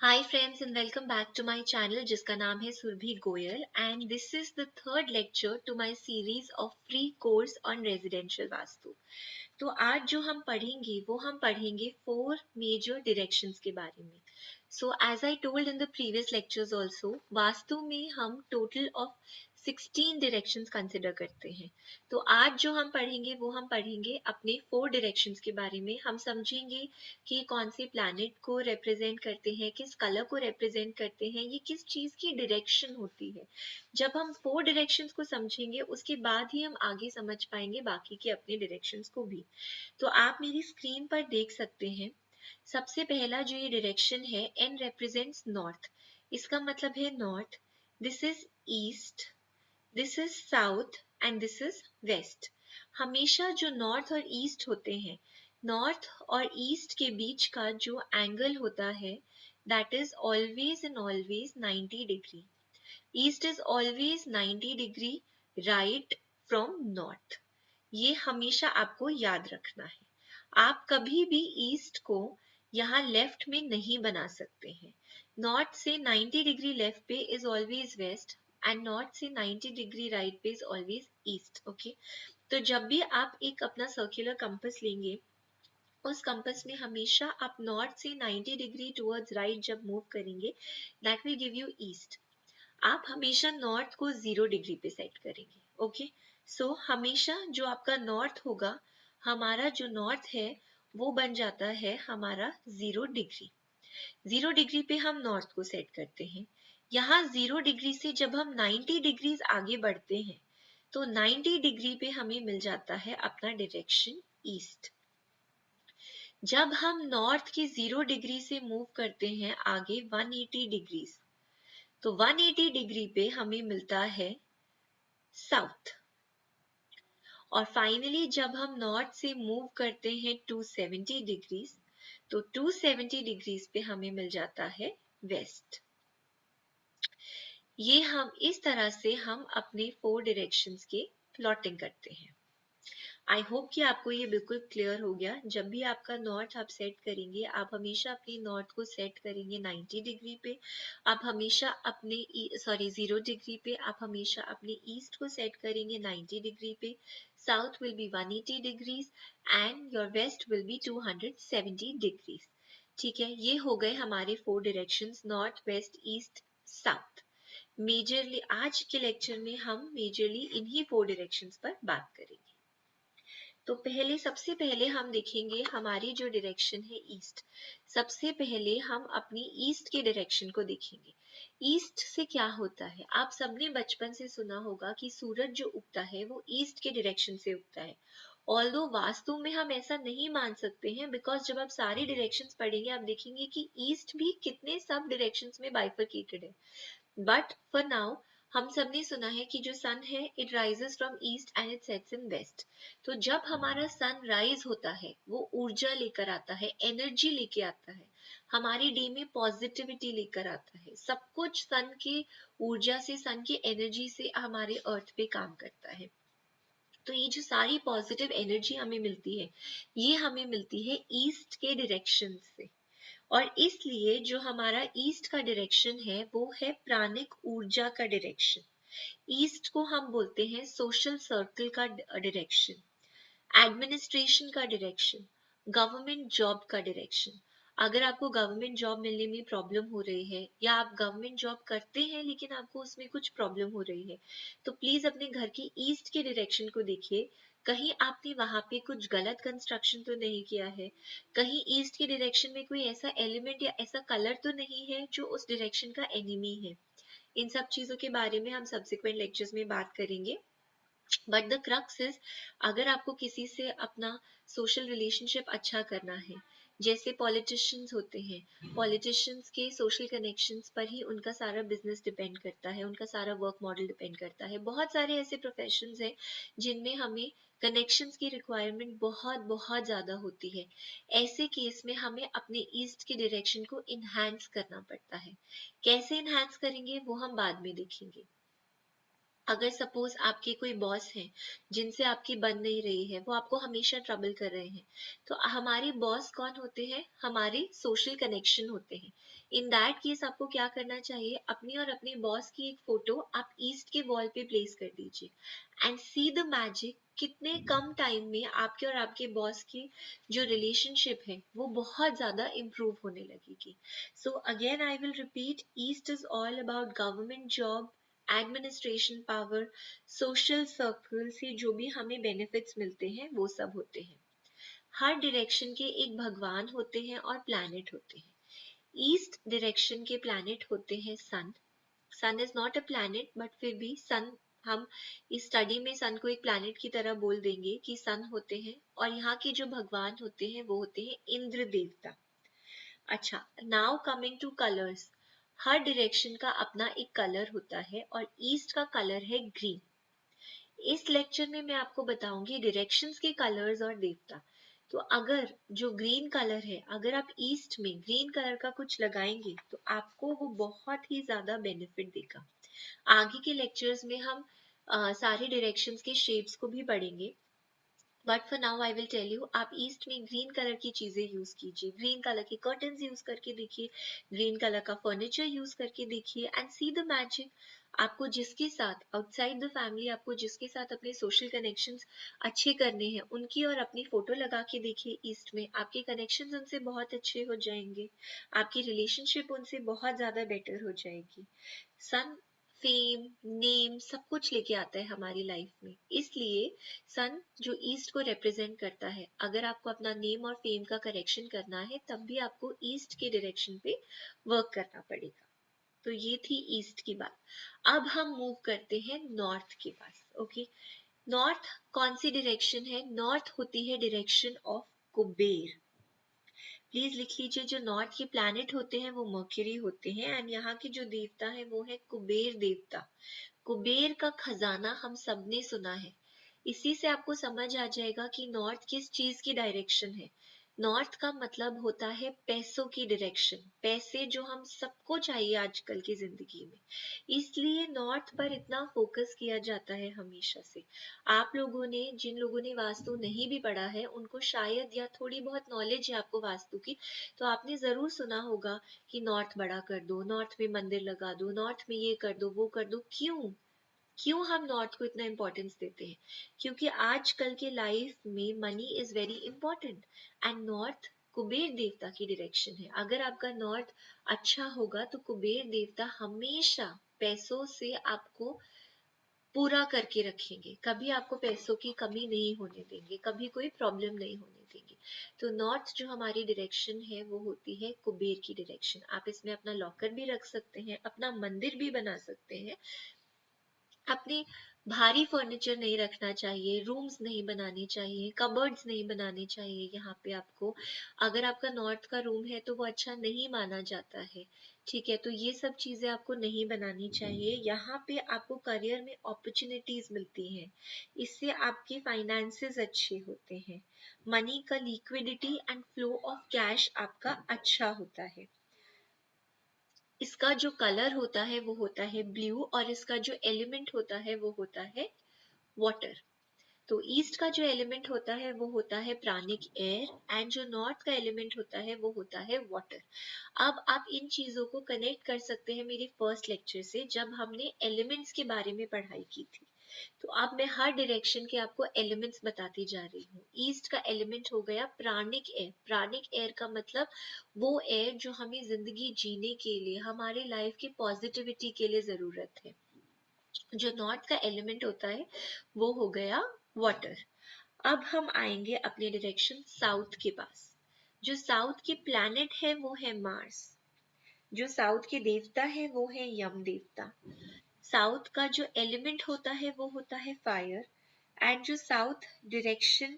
Hi friends and welcome back to my channel जिसका नाम है Surabhi Goyal and this is the third lecture to my series of free course on residential vastu. तो आज जो हम पढ़ेंगे वो हम पढ़ेंगे 4 major directions के बारे में। So as I told in the previous lectures also, vastu में हम total of 16 directions consider करते हैं। तो आज जो हम पढ़ेंगे वो हम पढ़ेंगे अपने 4 directions के बारे में। हम समझेंगे कि कौन से planet को represent करते हैं, किस color को represent करते हैं, ये किस चीज की direction होती है। जब हम 4 directions को समझेंगे उसके बाद ही हम आगे समझ पाएंगे बाकी के अपने directions को भी। तो आप मेरी स्क्रीन पर देख सकते हैं सबसे पहला जो ये डायरेक्शन है एन रिप्रेजेंट्स नॉर्थ। इसका मतलब है north, this is east, this is south and this is west. हमेशा जो नॉर्थ और ईस्ट होते हैं, नॉर्थ और ईस्ट के बीच का जो एंगल होता है that is always and always 90 degree. East is always 90 degree right from north. ये हमेशा आपको याद रखना है। आप कभी भी ईस्ट को यहाँ लेफ्ट में नहीं बना सकते हैं। नॉर्थ से 90 डिग्री लेफ्ट पे is always west and north से 90 डिग्री राइट पे इज ऑलवेज ईस्ट। ओके, तो जब भी आप एक अपना सर्कुलर कंपास लेंगे उस कंपास में हमेशा आप नॉर्थ से 90 डिग्री टुवर्ड्स राइट जब मूव करेंगे that will give you east. आप हमेशा नॉर्थ को 0 डिग्री पे सेट करेंगे। ओके, सो हमेशा जो आपका नॉर्थ होगा, हमारा जो नॉर्थ है वो बन जाता है हमारा 0 डिग्री। 0 डिग्री पे हम नॉर्थ को सेट करते हैं। यहाँ 0 डिग्री से जब हम 90 डिग्रीज आगे बढ़ते हैं तो 90 डिग्री पे हमें मिल जाता है अपना डायरेक्शन ईस्ट। जब हम नॉर्थ के 0 डिग्री से मूव करते हैं आगे 180 डिग्रीज, तो 180 डिग्री पे हमें मिलता है साउथ। और फाइनली जब हम नॉर्थ से मूव करते हैं 270 डिग्रीज, तो 270 डिग्रीज पे हमें मिल जाता है वेस्ट। ये हम इस तरह से हम अपने 4 डायरेक्शंस के प्लॉटिंग करते हैं। आई होप कि आपको ये बिल्कुल क्लियर हो गया। जब भी आपका नॉर्थ आप सेट करेंगे, आप हमेशा अपनी नॉर्थ को सेट करेंगे 90 डिग्री पे। आप हमेशा अपने 0 डिग्री पे आप हमेशा अपने ईस्ट को सेट करेंगे 90 डिग्री पे। South will be 180 degrees and your west will be 270 degrees. ठीक है, ये हो गए हमारे 4 directions, north, west, east, south. Majorly आज के लेक्चर में हम मेजरली इन्हीं 4 डायरेक्शंस पर बात करेंगे। तो सबसे पहले हम देखेंगे हमारी जो डायरेक्शन है ईस्ट। सबसे पहले हम अपनी ईस्ट के डायरेक्शन को देखेंगे। ईस्ट से क्या होता है, आप सबने बचपन से सुना होगा कि सूरज जो उगता है वो ईस्ट के डायरेक्शन से उगता है। ऑल्दो वास्तु में हम ऐसा नहीं मान सकते हैं, बिकॉज जब आप सारी डायरेक्शंस पढ़ेंगे आप देखेंगे कि ईस्ट भी कितने सब डायरेक्शंस में बाइफरकेटेड है। बट फॉर नाउ हम सबने सुना है कि जो सन है it rises from east and it sets in west. तो जब हमारा सन राइज होता है वो ऊर्जा लेकर आता है, एनर्जी लेके आता है, हमारी डे में पॉजिटिविटी लेकर आता है। सब कुछ सन की ऊर्जा से, सन की एनर्जी से हमारे अर्थ पे काम करता है। तो ये जो सारी पॉजिटिव एनर्जी हमें मिलती है ये हमें मिलती है ईस्ट के डायरेक्शन से। और इसलिए जो हमारा ईस्ट का डायरेक्शन है वो है प्राणिक ऊर्जा का डायरेक्शन। ईस्ट को हम बोलते हैं सोशल सर्कल का डायरेक्शन, एडमिनिस्ट्रेशन का डायरेक्शन, गवर्नमेंट जॉब का डायरेक्शन। अगर आपको गवर्नमेंट जॉब मिलने में प्रॉब्लम हो रही है या आप गवर्नमेंट जॉब करते हैं लेकिन आपको उसमें कुछ प्रॉब्लम हो रही है, तो प्लीज अपने घर की ईस्ट के डायरेक्शन को देखिए। कहीं आपने वहां पे कुछ गलत कंस्ट्रक्शन तो नहीं किया है, कहीं ईस्ट के डायरेक्शन में कोई ऐसा एलिमेंट या ऐसा कलर तो नहीं है जो उस डायरेक्शन का एनिमी है। इन सब चीजों के बारे में हम सब्सिक्वेंट लेक्चर्स में बात करेंगे। बट द क्रक्स इज, अगर आपको किसी से अपना सोशल रिलेशनशिप अच्छा करना है, जैसे पॉलिटिशियंस होते हैं, पॉलिटिशियंस के सोशल कनेक्शंस पर ही उनका सारा बिजनेस डिपेंड करता है, उनका सारा वर्क मॉडल डिपेंड करता है। बहुत सारे ऐसे प्रोफेशंस हैं जिनमें हमें कनेक्शंस की रिक्वायरमेंट बहुत बहुत ज्यादा होती है। ऐसे केस में हमें अपने ईस्ट के डायरेक्शन को इनहैंस करना पड़ता है। कैसे इनहैंस करेंगे वो हम बाद में देखेंगे। अगर सपोज आपके कोई बॉस हैं जिनसे आपकी बन नहीं रही है, वो आपको हमेशा ट्रबल कर रहे हैं, तो हमारे बॉस कौन होते हैं? हमारे सोशल कनेक्शन होते हैं। इन दैट केस आपको क्या करना चाहिए? अपनी और अपने बॉस की एक फोटो आप ईस्ट के वॉल पे प्लेस कर दीजिए एंड सी द मैजिक, कितने कम टाइम में आपके और आपके बॉस की जो रिलेशनशिप है वो बहुत ज्यादा इम्प्रूव होने लगेगी। So again I will repeat, east is all about government job, administration power, social circle से जो भी हमें बेनिफिट्स मिलते हैं वो सब होते हैं। हर डायरेक्शन के एक भगवान होते हैं और प्लैनेट होते हैं। ईस्ट डायरेक्शन के प्लैनेट होते हैं sun. Sun is not a planet but फिर भी सन, हम इस स्टडी में सन को एक प्लैनेट की तरह बोल देंगे कि सन होते हैं। और यहाँ के जो भगवान होते हैं वो होते हैं इंद्र देवता। अच्छा, नाउ कमिंग टू कलर्स। हर डायरेक्शन का अपना एक कलर होता है और ईस्ट का कलर है ग्रीन। इस लेक्चर में मैं आपको बताऊंगी डायरेक्शंस के कलर्स और देवता। तो अगर जो ग्रीन कलर है, अगर आप ईस्ट में ग्रीन कलर का कुछ लगाएंगे तो आपको वो बहुत ही ज्यादा बेनिफिट देगा। आगे के लेक्चर्स में हम सारे डायरेक्शंस के शेप्स को भी पढ़ेंगे, but for now I will tell you, आप ईस्ट में ग्रीन कलर की चीजें यूज कीजिए, ग्रीन कलर के कर्टन्स यूज करके देखिए, ग्रीन कलर का फर्नीचर यूज करके देखिए एंड सी द मैजिक। आपको जिसके साथ आउटसाइड द फैमिली, आपको जिसके साथ अपने सोशल कनेक्शंस अच्छे करने हैं, उनकी और अपनी फोटो लगा के देखिए ईस्ट में, आपके कनेक्शंस उनसे बहुत अच्छे हो जाएंगे, आपकी रिलेशनशिप उनसे बहुत ज्यादा बेटर हो जाएगी। सन फेम, नेम सब कुछ लेके आता है हमारी लाइफ में, इसलिए सन जो ईस्ट को रिप्रेजेंट करता है, अगर आपको अपना नेम और फेम का करेक्शन करना है तब भी आपको ईस्ट के डायरेक्शन पे वर्क करना पड़ेगा। तो ये थी ईस्ट की बात। अब हम मूव करते हैं नॉर्थ के पास। ओके, नॉर्थ कौन सी डायरेक्शन है? नॉर्थ होती है डायरेक्शन ऑफ कुबेर। प्लीज लिख लीजिए, जो नॉर्थ के प्लैनेट होते हैं वो मर्क्यूरी होते हैं एंड यहाँ के जो देवता है वो है कुबेर देवता। कुबेर का खजाना हम सबने सुना है, इसी से आपको समझ आ जाएगा कि नॉर्थ किस चीज की डायरेक्शन है। नॉर्थ का मतलब होता है पैसों की डायरेक्शन, पैसे जो हम सबको चाहिए आजकल की जिंदगी में, इसलिए नॉर्थ पर इतना फोकस किया जाता है हमेशा से। आप लोगों ने, जिन लोगों ने वास्तु नहीं भी पढ़ा है, उनको शायद या थोड़ी बहुत नॉलेज है आपको वास्तु की, तो आपने जरूर सुना होगा कि नॉर्थ बड़ा कर दो, नॉर्थ में मंदिर लगा दो, नॉर्थ में ये कर दो वो कर दो। क्यों? क्यों हम नॉर्थ को इतना इम्पोर्टेंस देते हैं? क्योंकि आजकल के लाइफ में money is very important and north Kuber देवता की डायरेक्शन है। अगर आपका नॉर्थ अच्छा होगा तो कुबेर देवता हमेशा पैसों से आपको पूरा करके रखेंगे, कभी आपको पैसों की कमी नहीं होने देंगे, कभी कोई प्रॉब्लम नहीं होने देंगे। तो नॉर्थ जो हमारी डायरेक्शन है वो होती है कुबेर की डायरेक्शन। आप इसमें अपना लॉकर भी रख सकते हैं, अपना मंदिर भी बना सकते हैं। अपने भारी फर्नीचर नहीं रखना चाहिए, रूम्स नहीं बनाने चाहिए, कबर्ड्स नहीं बनाने चाहिए यहाँ पे आपको। अगर आपका नॉर्थ का रूम है तो वो अच्छा नहीं माना जाता है, ठीक है? तो ये सब चीजें आपको नहीं बनानी चाहिए। यहाँ पे आपको करियर में अपॉर्चुनिटीज मिलती हैं, इससे आपके फाइनेंसेस अच्छे होते हैं, मनी का liquidity and flow of cash आपका अच्छा होता है। इसका जो कलर होता है वो होता है ब्लू और इसका जो एलिमेंट होता है वो होता है वाटर। तो ईस्ट का जो एलिमेंट होता है वो होता है प्राणिक एयर एंड जो नॉर्थ का एलिमेंट होता है वो होता है वाटर। अब आप इन चीजों को कनेक्ट कर सकते हैं मेरे फर्स्ट लेक्चर से, जब हमने एलिमेंट्स के बारे में पढ़ाई की थी। तो अब मैं हर डायरेक्शन के आपको एलिमेंट्स बताती जा रही हूँ। ईस्ट का एलिमेंट हो गया प्राणिक एयर। प्राणिक एयर का मतलब वो एयर जो हमें जिंदगी जीने के लिए, हमारे लाइफ की पॉजिटिविटी के लिए जरूरत है। जो नॉर्थ का एलिमेंट होता है वो हो गया वाटर। अब हम आएंगे अपने डायरेक्शन साउथ के पास। जो साउथ के प्लैनेट है वो है मार्स। जो साउथ के देवता है वो है यम देवता। साउथ का जो एलिमेंट होता है वो होता है फायर एंड जो साउथ डायरेक्शन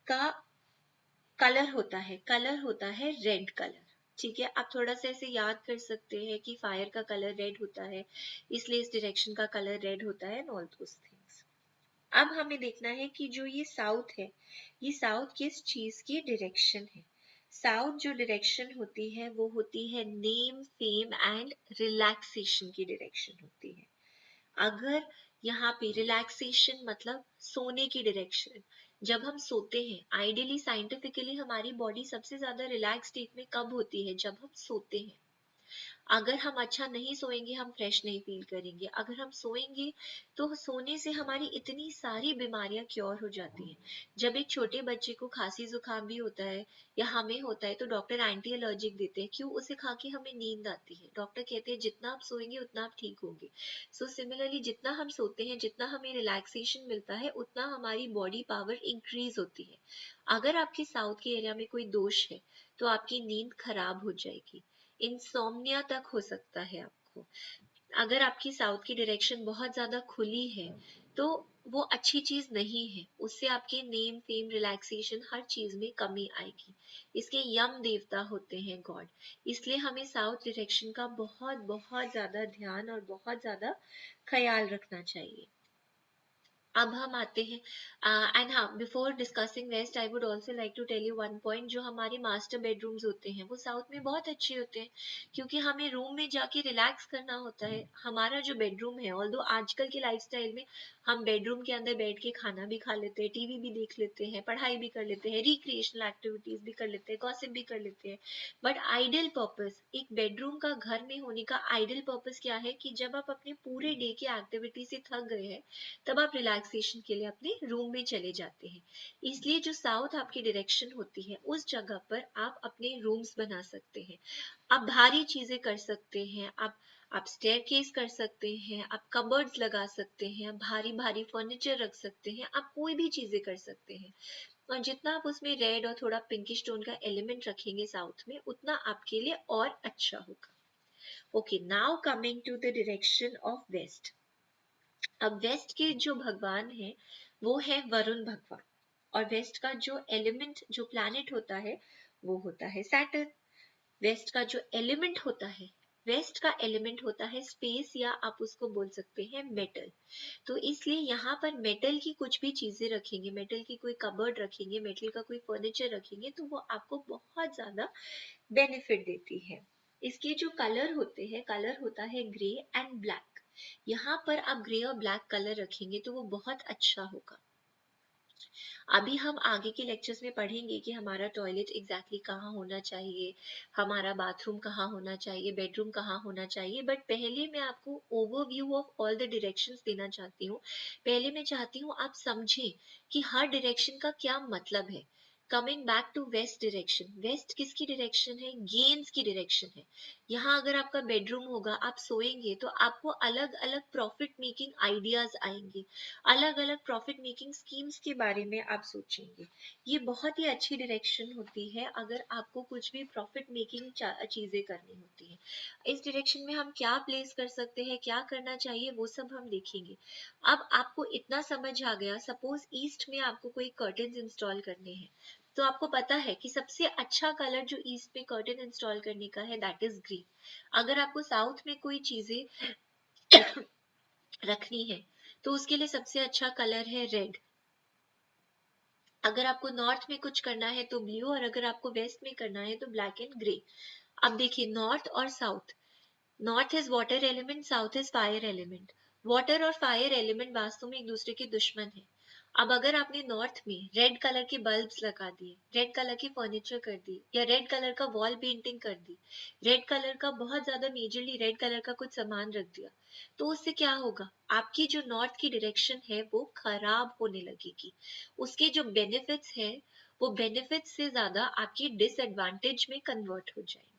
का कलर होता है रेड कलर। ठीक है, आप थोड़ा सा ऐसे याद कर सकते हैं कि फायर का कलर रेड होता है, इसलिए इस डायरेक्शन का कलर रेड होता है एंड ऑल दोस थिंग्स। अब हमें देखना है कि जो ये साउथ है, ये साउथ किस चीज की डायरेक्शन है। साउथ जो डायरेक्शन होती है वो होती है नेम, फेम एंड रिलैक्सेशन की डायरेक्शन होती है। अगर यहाँ पे रिलैक्सेशन मतलब सोने की डायरेक्शन। जब हम सोते हैं, आइडियली साइंटिफिकली हमारी बॉडी सबसे ज्यादा रिलैक्स स्टेट में कब होती है? जब हम सोते हैं। अगर हम अच्छा नहीं सोएंगे, हम फ्रेश नहीं फील करेंगे। अगर हम सोएंगे तो सोने से हमारी इतनी सारी बीमारियां क्योर हो जाती हैं। जब एक छोटे बच्चे को खांसी जुकाम भी होता है या हमें होता है तो डॉक्टर एंटी एलर्जिक देते हैं। क्यों? उसे खा के हमें नींद आती है। डॉक्टर कहते हैं जितना आप सोएंगे उतना आप ठीक होंगे। सो सिमिलरली जितना हम सोते हैं, जितना हमें रिलैक्सेशन मिलता है, उतना हमारी बॉडी पावर इंक्रीज होती है। अगर आपके साउथ के एरिया में कोई दोष है तो आपकी नींद खराब हो जाएगी। इंसोम्निया तक हो सकता है आपको। अगर आपकी साउथ की डायरेक्शन बहुत ज्यादा खुली है तो वो अच्छी चीज नहीं है। उससे आपके नेम फेम रिलैक्सेशन हर चीज में कमी आएगी। इसके यम देवता होते हैं गॉड। इसलिए हमें साउथ डायरेक्शन का बहुत बहुत ज्यादा ध्यान और बहुत ज्यादा ख्याल रखना चाहिए। अब हम आते हैं एंड हाँ, before discussing west I would also like to tell you one point. जो हमारे मास्टर बेडरूम्स होते हैं वो साउथ में बहुत अच्छे होते हैं, क्योंकि हमें रूम में जाके रिलैक्स करना होता है। हमारा जो बेडरूम है, ऑल्दो आजकल के लाइफस्टाइल में हम बेडरूम के अंदर बैठ के खाना भी खा लेते हैं, टीवी भी देख लेते हैं, पढ़ाई भी कर लेते हैं, रिक्रिएशनल एक्टिविटीज भी कर लेते हैं, गॉसिप भी कर लेते हैं। बट आइडियल पर्पस, एक बेडरूम का घर में होने का आइडियल पर्पस क्या है? कि जब आप अपने पूरे डे की एक्टिविटी से थक गए हैं, तब आप रिलैक्सेशन के लिए अपने रूम में चले जाते हैं। इसलिए जो साउथ आपकी डायरेक्शन होती है, उस जगह पर आप अपने रूम्स बना सकते हैं। आप भारी चीजें कर सकते हैं। आप स्टेयरकेस कर सकते हैं, आप कबर्ड्स लगा सकते हैं, आप भारी भारी फर्नीचर रख सकते हैं, आप कोई भी चीजें कर सकते हैं। और जितना आप उसमें रेड और थोड़ा पिंकिश टोन का एलिमेंट रखेंगे साउथ में, उतना आपके लिए और अच्छा होगा। Okay, now coming to the direction of west. अब वेस्ट के जो भगवान है वो है वरुण भगवान। और वेस्ट का जो एलिमेंट, जो प्लैनेट होता है, वो होता है सैटर्न। वेस्ट का जो एलिमेंट होता है, वेस्ट का एलिमेंट होता है स्पेस, या आप उसको बोल सकते हैं मेटल। तो इसलिए यहाँ पर मेटल की कुछ भी चीजें रखेंगे, मेटल की कोई कबर्ड रखेंगे, मेटल का कोई फर्नीचर रखेंगे, तो वो आपको बहुत ज्यादा बेनिफिट देती है। इसके जो कलर होते हैं, कलर होता है ग्रे एंड ब्लैक। यहाँ पर आप ग्रे और ब्लैक कलर रखेंगे तो वो बहुत अच्छा होगा। अभी हम आगे के लेक्चर्स में पढ़ेंगे कि हमारा टॉयलेट एग्जैक्टली कहाँ होना चाहिए, हमारा बाथरूम कहाँ होना चाहिए, बेडरूम कहाँ होना चाहिए। बट पहले मैं आपको overview of all the directions देना चाहती हूँ। पहले मैं चाहती हूँ आप समझें कि हर डायरेक्शन का क्या मतलब है। Coming back to west direction, west किसकी डायरेक्शन है? गेन्स की डायरेक्शन है। यहाँ अगर आपका बेडरूम होगा, आप सोएंगे तो आपको अलग अलग प्रॉफिट मेकिंग आइडियाज आएंगे, अलग अलग प्रॉफिट मेकिंग स्कीम्स के बारे में आप सोचेंगे। ये बहुत ही अच्छी डायरेक्शन होती है अगर आपको कुछ भी प्रॉफिट मेकिंग चीजें करनी होती है। इस डायरेक्शन में हम क्या प्लेस कर सकते हैं, क्या करना चाहिए, वो सब हम देखेंगे। अब आपको इतना समझ आ गया, सपोज ईस्ट में आपको कोई कर्टन्स इंस्टॉल करने हैं, तो आपको पता है कि सबसे अच्छा कलर जो ईस्ट में कर्टन इंस्टॉल करने का है, दैट इज ग्रीन। अगर आपको साउथ में कोई चीजें रखनी है तो उसके लिए सबसे अच्छा कलर है रेड। अगर आपको नॉर्थ में कुछ करना है तो ब्लू, और अगर आपको वेस्ट में करना है तो ब्लैक एंड ग्रे। अब देखिए, नॉर्थ और south, north is water element, south is fire element. Water और फायर एलिमेंट वास्तव में एक दूसरे के दुश्मन है। अब अगर आपने नॉर्थ में रेड कलर के बल्ब्स लगा दिए, रेड कलर की फर्नीचर कर दी, या रेड कलर का वॉल पेंटिंग कर दी, रेड कलर का बहुत ज्यादा मेजरली रेड कलर का कुछ सामान रख दिया, तो उससे क्या होगा? आपकी जो नॉर्थ की डायरेक्शन है वो खराब होने लगेगी। उसके जो बेनिफिट्स है, वो बेनिफिट्स से ज्यादा आपकी डिसएडवांटेज में कन्वर्ट हो जाएंगे।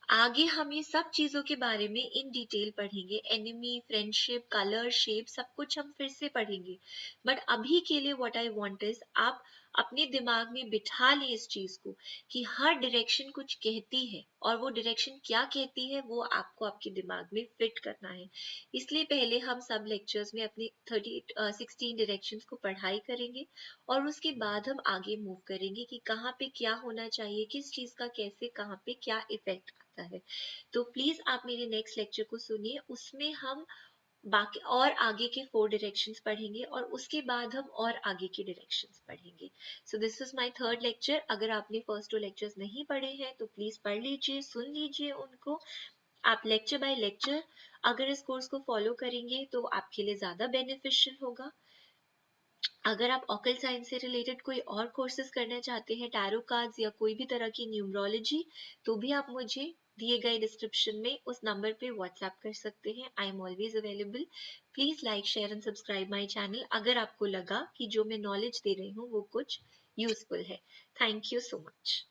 आगे हम ये सब चीजों के बारे में इन डिटेल पढ़ेंगे। एनिमी, फ्रेंडशिप, कलर, शेप, सब कुछ हम फिर से पढ़ेंगे। बट अभी के लिए व्हाट आई वांट इज, आप अपने दिमाग में बिठा लें इस चीज को कि हर डायरेक्शन कुछ कहती है, और वो डायरेक्शन क्या कहती है वो आपको आपके दिमाग में फिट करना है। इसलिए पहले हम सब लेक्चर्स में अपनी 16 डायरेक्शंस को पढ़ाई करेंगे, और उसके बाद हम आगे मूव करेंगे कि कहाँ पे क्या होना चाहिए, किस चीज का कैसे कहाँ पे क्या इफेक्ट आता है। तो प्लीज आप मेरे नेक्स्ट लेक्चर को सुनिए, उसमें हम बाकी और आगे के 4 डायरेक्शंस पढ़ेंगे, और उसके बाद हम और आगे के डायरेक्शंस पढ़ेंगे। So this is my third lecture. अगर आपने फर्स्ट 2 लेक्चर्स नहीं पढ़े हैं तो प्लीज पढ़ लीजिए, सुन लीजिए उनको, आप लेक्चर बाय लेक्चर अगर इस कोर्स को फॉलो करेंगे तो आपके लिए ज़्यादा बेनिफिशियल होगा। अगर आप ऑकल्ट साइंस से रिलेटेड कोई और कोर्सेज करना चाहते हैं, टैरो कार्ड्स या कोई भी तरह की न्यूमरोलॉजी, तो भी आप मुझे दिए गए डिस्क्रिप्शन में उस नंबर पे व्हाट्सएप कर सकते हैं। I am always available. Please like share and subscribe my channel अगर आपको लगा कि जो मैं नॉलेज दे रही हूँ वो कुछ यूजफुल है। Thank you so much.